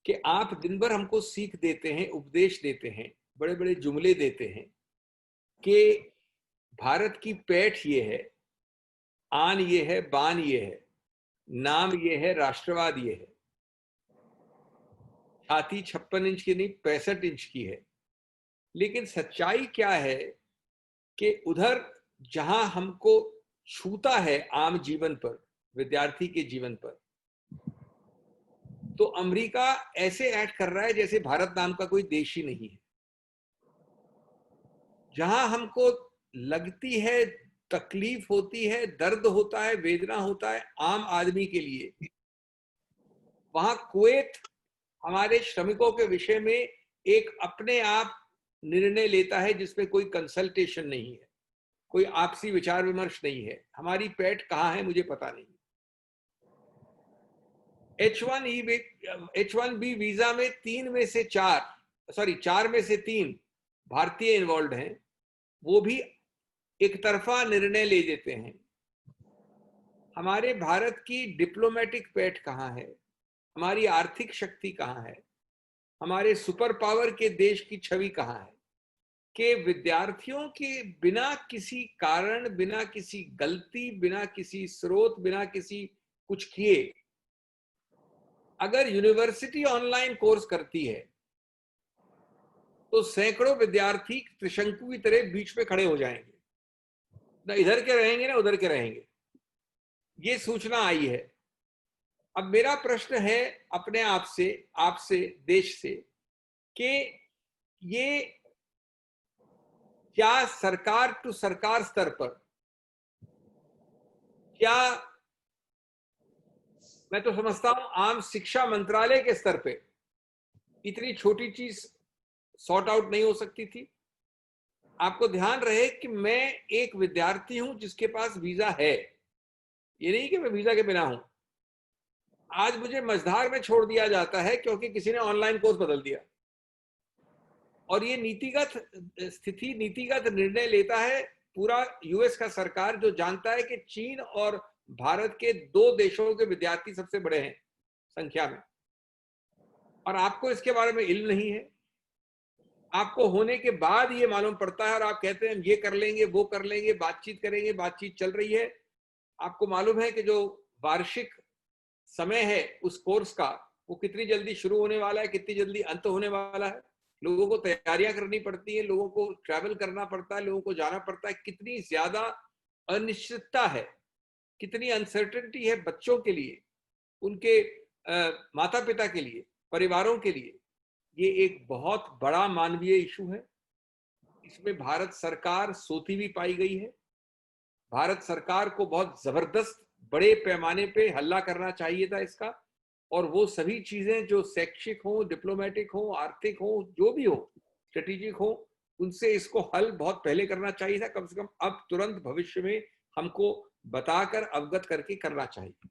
कि आप दिन भर हमको सीख देते हैं, उपदेश देते हैं, बड़े बड़े जुमले देते हैं कि भारत की पैठ ये है, आन ये है, बान ये है, नाम ये है, राष्ट्रवाद ये है, छाती 56 इंच की नहीं 65 इंच की है। लेकिन सच्चाई क्या है कि उधर जहां हमको छूता है आम जीवन पर, विद्यार्थी के जीवन पर, तो अमेरिका ऐसे एक्ट कर रहा है जैसे भारत नाम का कोई देश ही नहीं है। जहां हमको लगती है, तकलीफ होती है, दर्द होता है, वेदना होता है आम आदमी के लिए, वहां कुवैत हमारे श्रमिकों के विषय में एक अपने आप निर्णय लेता है जिसमें कोई कंसल्टेशन नहीं है, कोई आपसी विचार विमर्श नहीं है। हमारी पैठ कहां है मुझे पता नहीं। H1B वीजा में 4 में से 3 भारतीय इन्वॉल्व हैं, वो भी एक तरफा निर्णय ले देते हैं। हमारे भारत की डिप्लोमेटिक पैठ कहां है, हमारी आर्थिक शक्ति कहां है, हमारे सुपर पावर के देश की छवि कहां है कि विद्यार्थियों के बिना किसी कारण, बिना किसी गलती, बिना किसी स्रोत, बिना किसी कुछ किए अगर यूनिवर्सिटी ऑनलाइन कोर्स करती है तो सैकड़ों विद्यार्थी त्रिशंकु की तरह बीच में खड़े हो जाएंगे, ना इधर के रहेंगे ना उधर के रहेंगे। ये सूचना आई है। अब मेरा प्रश्न है अपने आप से, आपसे, देश से कि ये क्या सरकार टू सरकार स्तर पर, क्या मैं तो समझता हूं आम शिक्षा मंत्रालय के स्तर पे इतनी छोटी चीज सॉर्ट आउट नहीं हो सकती थी? आपको ध्यान रहे कि मैं एक विद्यार्थी हूं जिसके पास वीजा है, ये नहीं कि मैं वीजा के बिना हूं। आज मुझे मझधार में छोड़ दिया जाता है क्योंकि किसी ने ऑनलाइन कोर्स बदल दिया, और ये नीतिगत स्थिति, नीतिगत निर्णय लेता है पूरा यूएस का सरकार, जो जानता है कि चीन और भारत के 2 देशों के विद्यार्थी सबसे बड़े हैं संख्या में, और आपको इसके बारे में इल्म नहीं है। आपको होने के बाद ये मालूम पड़ता है और आप कहते हैं हम ये कर लेंगे, वो कर लेंगे, बातचीत करेंगे, बातचीत चल रही है। आपको मालूम है कि जो वार्षिक समय है उस कोर्स का, वो कितनी जल्दी शुरू होने वाला है, कितनी जल्दी अंत होने वाला है। लोगों को तैयारियां करनी पड़ती है, लोगों को ट्रैवल करना पड़ता है, लोगों को जाना पड़ता है। कितनी ज्यादा अनिश्चितता है, कितनी अनसर्टेनिटी है बच्चों के लिए, उनके माता पिता के लिए, परिवारों के लिए। ये एक बहुत बड़ा मानवीय इशू है। इसमें भारत सरकार सोती भी पाई गई है। भारत सरकार को बहुत जबरदस्त बड़े पैमाने पे हल्ला करना चाहिए था इसका, और वो सभी चीजें जो शैक्षिक हो, डिप्लोमेटिक हो, आर्थिक हो, जो भी हो, स्ट्रेटेजिक हो, उनसे इसको हल बहुत पहले करना चाहिए था। कम से कम अब तुरंत भविष्य में हमको बताकर, अवगत करके करना चाहिए।